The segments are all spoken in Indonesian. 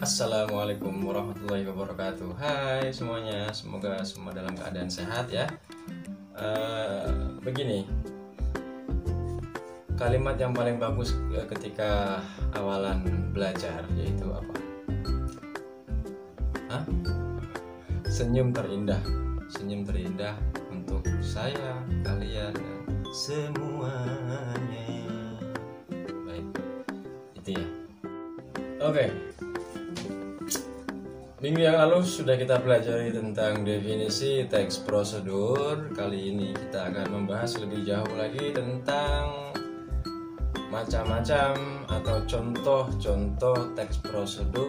Assalamualaikum warahmatullahi wabarakatuh. Hai semuanya, semoga semua dalam keadaan sehat ya. Begini, kalimat yang paling bagus ketika awalan belajar yaitu apa? Senyum terindah. Senyum terindah untuk saya, kalian, dan semuanya. Baik, itu ya. Oke. Minggu yang lalu sudah kita pelajari tentang definisi teks prosedur. Kali ini kita akan membahas lebih jauh lagi tentang macam-macam atau contoh-contoh teks prosedur.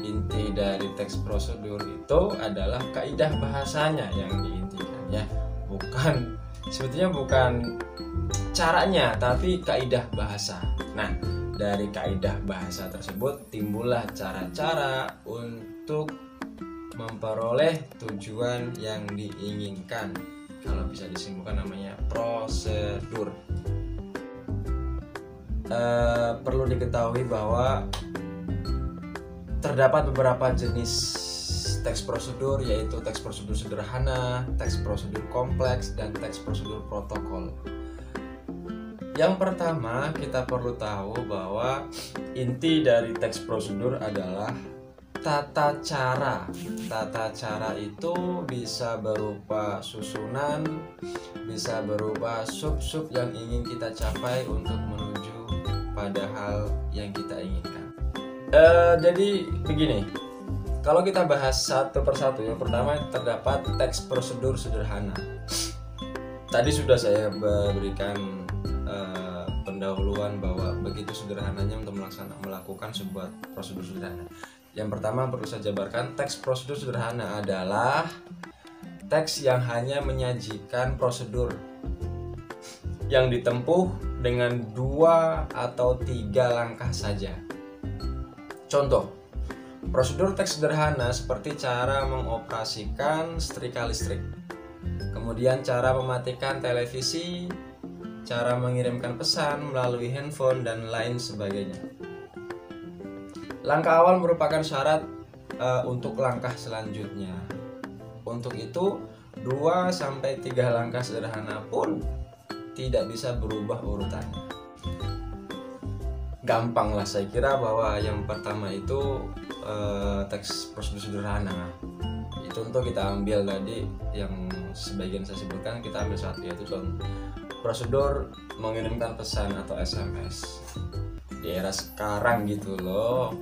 Inti dari teks prosedur itu adalah kaidah bahasanya yang diintikan ya. Sebetulnya bukan caranya, tapi kaidah bahasa. Nah, dari kaidah bahasa tersebut timbullah cara-cara untuk memperoleh tujuan yang diinginkan. Kalau bisa disimpulkan namanya prosedur. Perlu diketahui bahwa terdapat beberapa jenis teks prosedur, yaitu teks prosedur sederhana, teks prosedur kompleks, dan teks prosedur protokol. Yang pertama, kita perlu tahu bahwa inti dari teks prosedur adalah tata cara. Tata cara itu bisa berupa susunan, bisa berupa sub-sub yang ingin kita capai untuk menuju pada hal yang kita inginkan. Jadi begini, kalau kita bahas satu persatu, yang pertama terdapat teks prosedur sederhana. Tadi sudah saya berikan pendahuluan bahwa begitu sederhananya untuk melakukan sebuah prosedur sederhana. Yang pertama perlu saya jabarkan, teks prosedur sederhana adalah teks yang hanya menyajikan prosedur yang ditempuh dengan 2 atau 3 langkah saja. Contoh, prosedur teks sederhana seperti cara mengoperasikan setrika listrik, kemudian cara mematikan televisi, cara mengirimkan pesan melalui handphone, dan lain sebagainya. Langkah awal merupakan syarat untuk langkah selanjutnya. Untuk itu, 2-3 langkah sederhana pun tidak bisa berubah urutannya. Gampang lah saya kira bahwa yang pertama itu teks prosedur sederhana. Contoh kita ambil tadi yang sebagian saya sebutkan, kita ambil satu, yaitu prosedur mengirimkan pesan atau SMS. Di era sekarang gitu loh,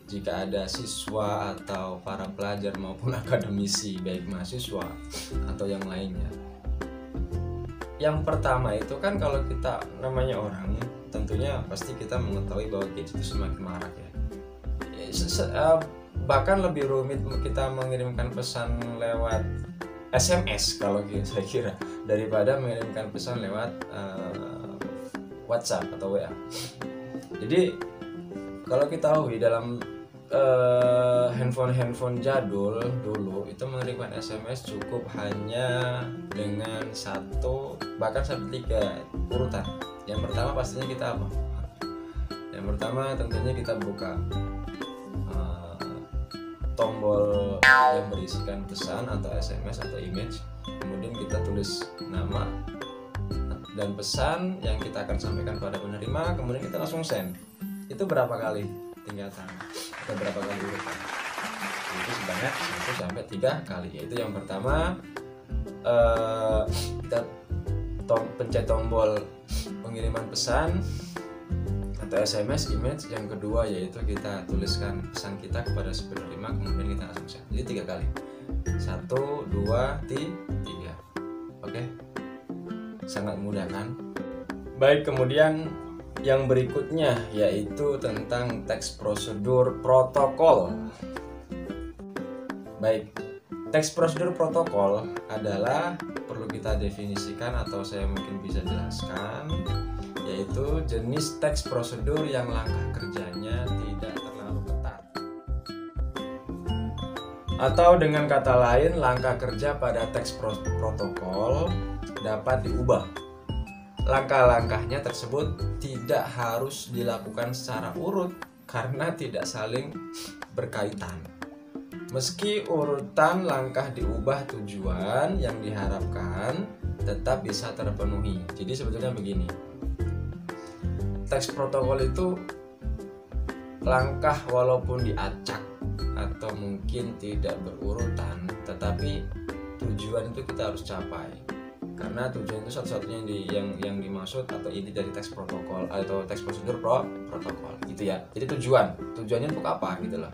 jika ada siswa atau para pelajar maupun akademisi, baik mahasiswa atau yang lainnya, yang pertama itu kan kalau kita namanya orang, tentunya pasti kita mengetahui bahwa gadget itu semakin marak ya. Bahkan lebih rumit kita mengirimkan pesan lewat SMS kalau saya kira daripada mengirimkan pesan lewat WhatsApp atau WA. Jadi kalau kita tahu dalam handphone jadul dulu itu mengirimkan SMS cukup hanya dengan 1 bahkan sampai 3 urutan. Yang pertama pastinya kita apa? Yang pertama tentunya kita buka tombol yang berisikan pesan atau SMS atau image, kemudian kita tulis nama dan pesan yang kita akan sampaikan pada penerima, kemudian kita langsung send. Itu berapa kali tingkatan atau berapa kali urutan? Itu sebanyak 1-3 kali. Yaitu yang pertama kita pencet tombol pengiriman pesan atau SMS, image. Yang kedua yaitu kita tuliskan pesan kita kepada si penerima, kemudian kita langsung send. Jadi 3 kali. 1, 2, 3. Oke. Sangat mudah kan? Baik, kemudian yang berikutnya yaitu tentang teks prosedur protokol. Baik. Teks prosedur protokol adalah, perlu kita definisikan atau saya mungkin bisa jelaskan, yaitu jenis teks prosedur yang langkah kerjanya tidak terlalu ketat. Atau dengan kata lain, langkah kerja pada teks protokol dapat diubah. Langkah-langkahnya tersebut tidak harus dilakukan secara urut, karena tidak saling berkaitan. Meski urutan langkah diubah, tujuan yang diharapkan tetap bisa terpenuhi. Jadi sebetulnya begini, teks protokol itu langkah walaupun diacak atau mungkin tidak berurutan, tetapi tujuan itu kita harus capai. Karena tujuan itu satu-satunya yang dimaksud atau inti dari teks protokol atau teks prosedur protokol gitu ya. Jadi tujuannya untuk apa gitu loh.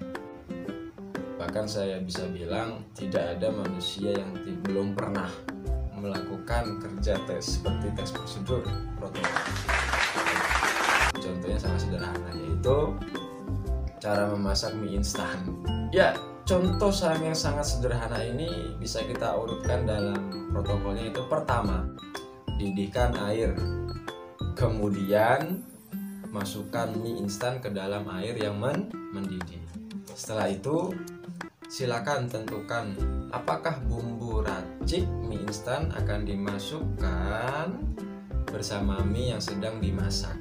Bahkan saya bisa bilang tidak ada manusia yang belum pernah melakukan kerja tes seperti teks prosedur protokol. Contohnya sangat sederhana, yaitu cara memasak mie instan. Ya, contoh yang sangat sederhana ini bisa kita urutkan dalam protokolnya. Itu pertama, didihkan air, kemudian masukkan mie instan ke dalam air yang mendidih. Setelah itu silakan tentukan apakah bumbu racik mie instan akan dimasukkan bersama mie yang sedang dimasak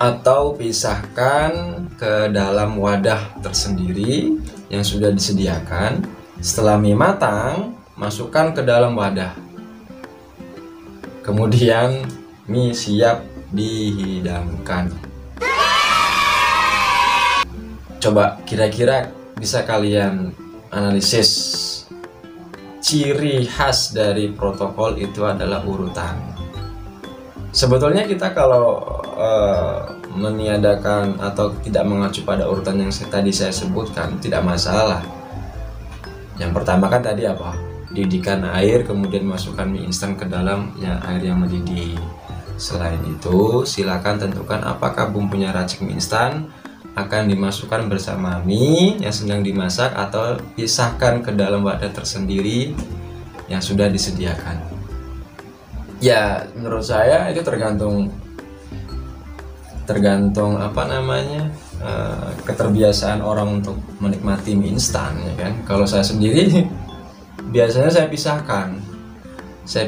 atau pisahkan ke dalam wadah tersendiri yang sudah disediakan. Setelah mie matang, masukkan ke dalam wadah. Kemudian mie siap dihidangkan. Coba kira-kira bisa kalian analisis, ciri khas dari protokol itu adalah urutan. Sebetulnya kita kalau meniadakan atau tidak mengacu pada urutan yang tadi saya sebutkan tidak masalah. Yang pertama kan tadi apa? Didihkan air, kemudian masukkan mie instan ke dalam air yang mendidih. Selain itu, silakan tentukan apakah bumbunya racik mie instan akan dimasukkan bersama mie yang sedang dimasak atau pisahkan ke dalam wadah tersendiri yang sudah disediakan. Ya, menurut saya itu tergantung keterbiasaan orang untuk menikmati mie instan, ya kan. Kalau saya sendiri biasanya saya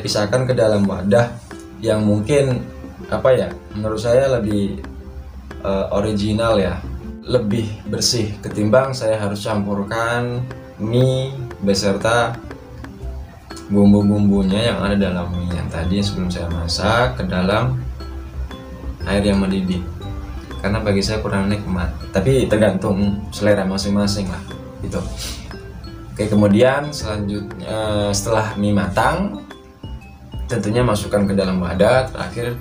pisahkan ke dalam wadah yang mungkin menurut saya lebih original ya, lebih bersih ketimbang saya harus campurkan mie beserta bumbu-bumbunya yang ada dalam mie yang tadi sebelum saya masak ke dalam air yang mendidih, karena bagi saya kurang nikmat. Tapi tergantung selera masing-masing lah gitu. Oke, kemudian selanjutnya setelah mie matang, tentunya masukkan ke dalam wadah. Terakhir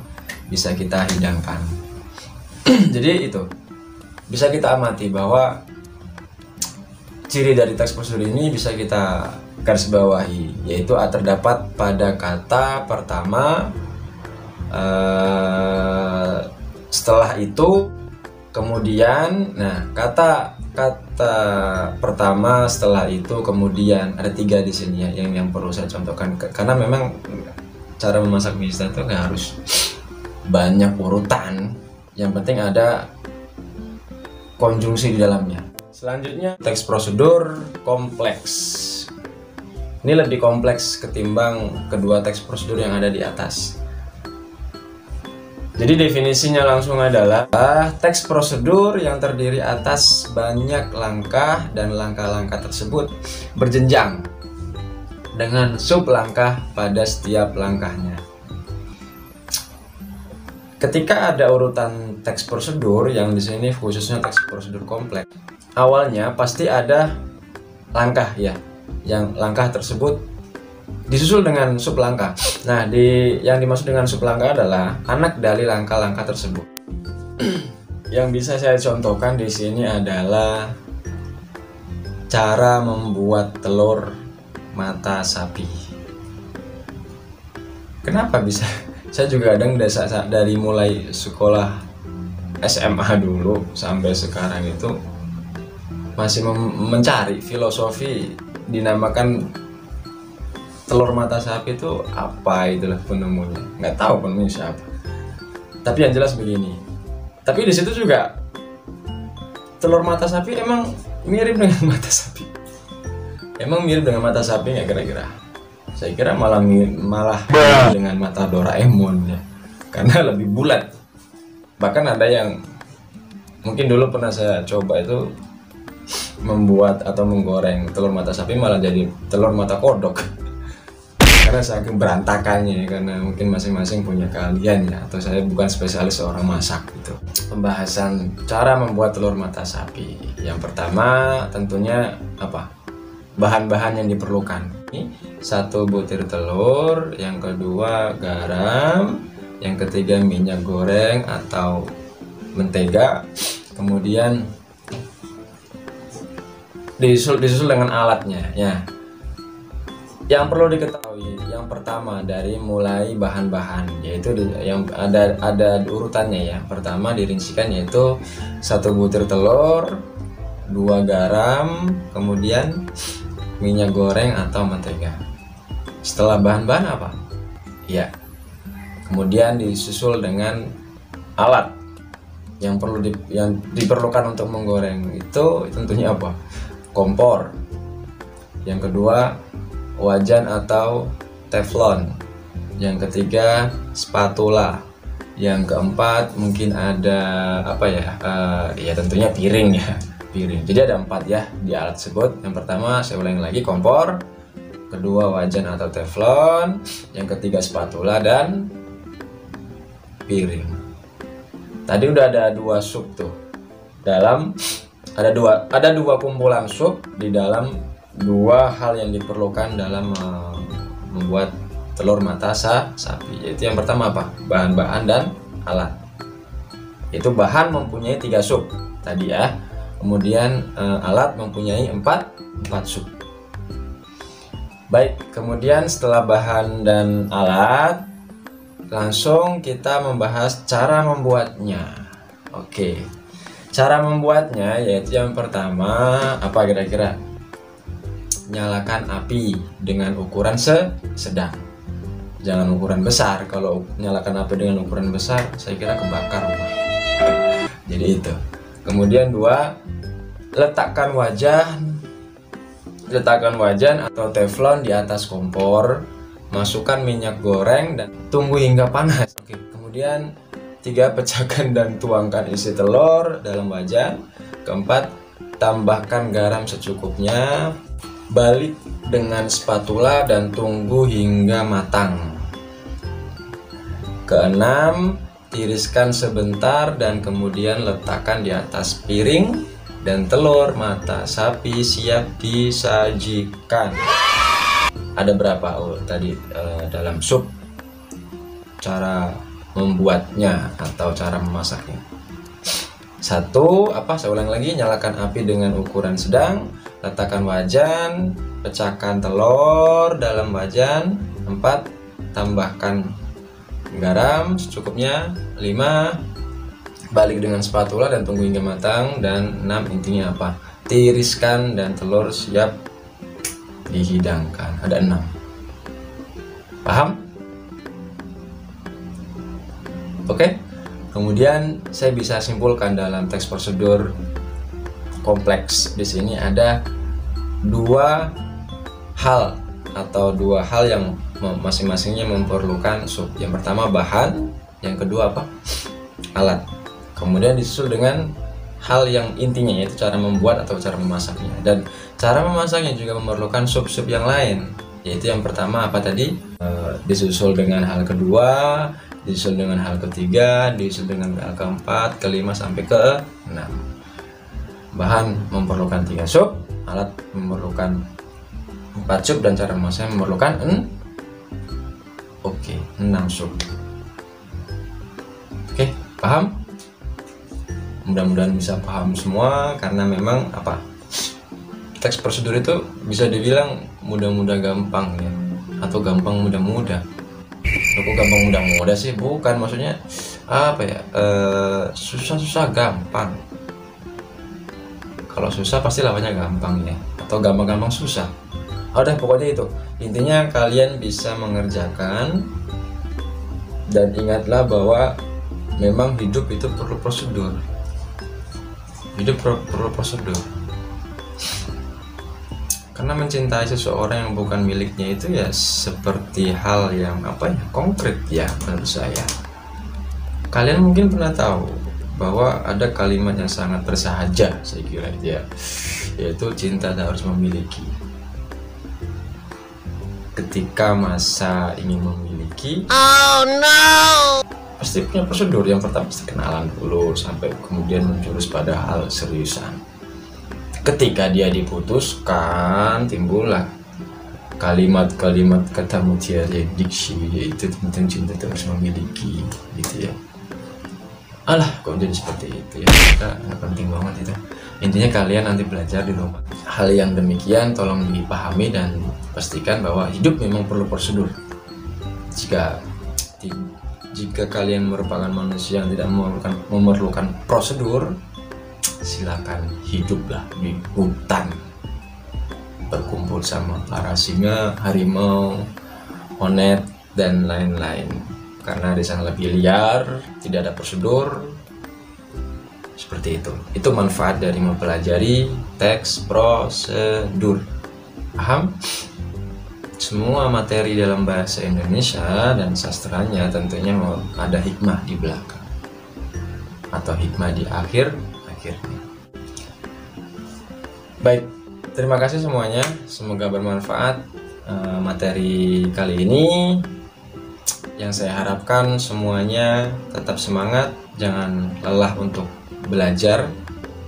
bisa kita hidangkan. Jadi itu bisa kita amati bahwa ciri dari teks prosedur ini bisa kita garis bawahi, yaitu terdapat pada kata pertama, setelah itu, kemudian. Nah, kata pertama, setelah itu, kemudian, ada 3 di sini ya yang perlu saya contohkan, karena memang cara memasak mie instan itu nggak harus banyak urutan, yang penting ada konjungsi di dalamnya. Selanjutnya, teks prosedur kompleks. Ini lebih kompleks ketimbang kedua teks prosedur yang ada di atas. Jadi definisinya langsung adalah teks prosedur yang terdiri atas banyak langkah dan langkah-langkah tersebut berjenjang dengan sub langkah pada setiap langkahnya. Ketika ada urutan teks prosedur yang di sini khususnya teks prosedur kompleks, awalnya pasti ada langkah ya, yang langkah tersebut disusul dengan sub langkah. Nah, yang dimaksud dengan sub langkah adalah anak dari langkah-langkah tersebut. Yang bisa saya contohkan di sini adalah cara membuat telur mata sapi. Kenapa bisa? Saya juga kadang dari mulai sekolah SMA dulu sampai sekarang itu masih mencari filosofi dinamakan telur mata sapi itu apa, itulah penemunya. Nggak tahu penemunya siapa. Tapi yang jelas begini. Tapi di situ juga telur mata sapi emang mirip dengan mata sapi. Emang mirip dengan mata sapi nggak kira-kira? Saya kira malah dengan mata Doraemon ya, karena lebih bulat. Bahkan ada yang Mungkin dulu pernah saya coba itu membuat atau menggoreng telur mata sapi malah jadi telur mata kodok. Karena saking berantakannya, karena mungkin masing-masing punya keahlian ya, atau saya bukan spesialis seorang masak gitu. Pembahasan cara membuat telur mata sapi. Yang pertama tentunya apa? Bahan-bahan yang diperlukan. Ini 1 butir telur, yang kedua garam, yang ketiga minyak goreng atau mentega, kemudian disusul dengan alatnya ya. Yang perlu diketahui, yang pertama dari mulai bahan-bahan, yaitu yang ada urutannya ya. Pertama dirincikan yaitu 1 butir telur, 2 garam, kemudian minyak goreng atau mentega. Setelah bahan-bahan apa? Ya. Kemudian disusul dengan alat yang diperlukan untuk menggoreng itu tentunya apa? Kompor. Yang kedua wajan atau teflon. Yang ketiga spatula. Yang keempat mungkin ada apa ya? Ya tentunya piring ya, piring. Jadi ada 4 ya di alat tersebut. Yang pertama saya ulangi lagi, kompor. Kedua wajan atau teflon. Yang ketiga spatula dan piring. Tadi udah ada 2 sup tuh. Ada dua kumpulan sup di dalam 2 hal yang diperlukan dalam membuat telur mata sapi. Yaitu yang pertama apa? Bahan-bahan dan alat. Itu bahan mempunyai 3 sup tadi ya. Kemudian alat mempunyai 4 sup. Baik, kemudian setelah bahan dan alat, langsung kita membahas cara membuatnya. Oke. Cara membuatnya yaitu yang pertama apa kira-kira? Nyalakan api dengan ukuran sedang, jangan ukuran besar. Kalau nyalakan api dengan ukuran besar saya kira kebakar rumah. Jadi itu. Kemudian 2, letakkan wajan atau teflon di atas kompor, masukkan minyak goreng dan tunggu hingga panas. Oke. Kemudian 3, pecahkan dan tuangkan isi telur dalam wajan. Keempat, tambahkan garam secukupnya. Balik dengan spatula dan tunggu hingga matang. Keenam, tiriskan sebentar dan kemudian letakkan di atas piring dan telur mata sapi siap disajikan. Ada berapa? Oh, tadi dalam sup cara membuatnya atau cara memasaknya. 1, saya ulang lagi, nyalakan api dengan ukuran sedang, letakkan wajan, pecahkan telur dalam wajan. 4, tambahkan garam secukupnya. 5, balik dengan spatula dan tunggu hingga matang. Dan 6, intinya apa? Tiriskan dan telur siap dihidangkan. Ada 6. Paham? Oke. Kemudian saya bisa simpulkan dalam teks prosedur kompleks. Di sini ada 2 hal atau 2 hal yang masing-masingnya memerlukan sup. Yang pertama bahan, yang kedua apa? Alat. Kemudian disusul dengan hal yang intinya yaitu cara membuat atau cara memasaknya. Dan cara memasaknya juga memerlukan sup-sup yang lain. Yaitu yang pertama apa tadi? Disusul dengan hal kedua, disusul dengan hal ketiga, disusul dengan hal keempat, kelima sampai ke 6. Bahan memerlukan 3 sup, alat memerlukan 4 sup, dan cara memasaknya memerlukan 6 sup. Oke, paham? Mudah-mudahan bisa paham semua, karena memang apa? Teks prosedur itu bisa dibilang mudah-mudah gampang ya, atau gampang mudah-mudah. Kok gampang mudah-mudah sih? Bukan, maksudnya apa ya? Susah-susah gampang. Kalau susah pasti lawannya gampang ya, atau gampang-gampang susah. Udah, pokoknya itu. Intinya kalian bisa mengerjakan, dan ingatlah bahwa memang hidup itu perlu prosedur. Hidup perlu prosedur. Karena mencintai seseorang yang bukan miliknya itu ya seperti hal yang konkret ya menurut saya. Kalian mungkin pernah tahu bahwa ada kalimat yang sangat bersahaja, saya kira itu ya, yaitu cinta tak harus memiliki. Ketika masa ingin memiliki, oh no, pasti punya prosedur. Yang pertama pasti kenalan dulu, sampai kemudian menjurus pada hal seriusan. Ketika dia diputuskan, timbullah kalimat-kalimat kata mutiara diksi, yaitu tentang cinta terus memiliki, gitu ya. Alah, kok jadi seperti itu ya? Nggak penting banget itu. Intinya kalian nanti belajar di rumah. Hal yang demikian tolong dipahami dan pastikan bahwa hidup memang perlu prosedur. Jika kalian merupakan manusia yang tidak memerlukan prosedur, silakan hiduplah di hutan, berkumpul sama para singa, harimau, onet, dan lain-lain. Karena di sana lebih liar, tidak ada prosedur. Seperti itu. Itu manfaat dari mempelajari teks prosedur. Paham? Semua materi dalam bahasa Indonesia dan sastranya tentunya ada hikmah di belakang, atau hikmah di akhirnya. Baik, terima kasih semuanya. Semoga bermanfaat materi kali ini. Yang saya harapkan semuanya tetap semangat, jangan lelah untuk belajar,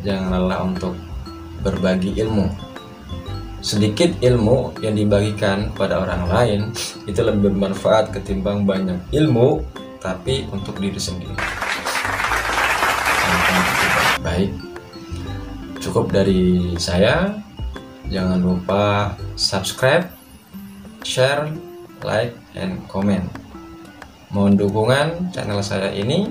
jangan lelah untuk berbagi ilmu. Sedikit ilmu yang dibagikan kepada orang lain itu lebih bermanfaat ketimbang banyak ilmu tapi untuk diri sendiri. Baik, cukup dari saya. Jangan lupa subscribe, share, like, and comment. Mohon dukungan channel saya ini,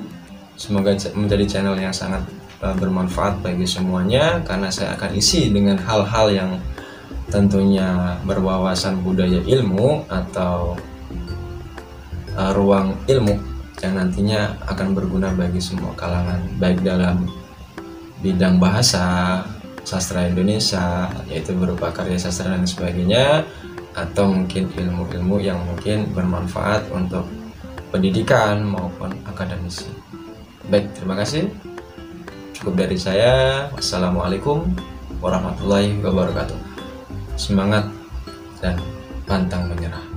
semoga menjadi channel yang sangat bermanfaat bagi semuanya, karena saya akan isi dengan hal-hal yang tentunya berwawasan budaya ilmu atau ruang ilmu yang nantinya akan berguna bagi semua kalangan, baik dalam bidang bahasa, sastra Indonesia, yaitu berupa karya sastra dan sebagainya, atau mungkin ilmu-ilmu yang mungkin bermanfaat untuk pendidikan maupun akademisi. Baik, terima kasih. Cukup dari saya. Wassalamualaikum warahmatullahi wabarakatuh. Semangat dan pantang menyerah.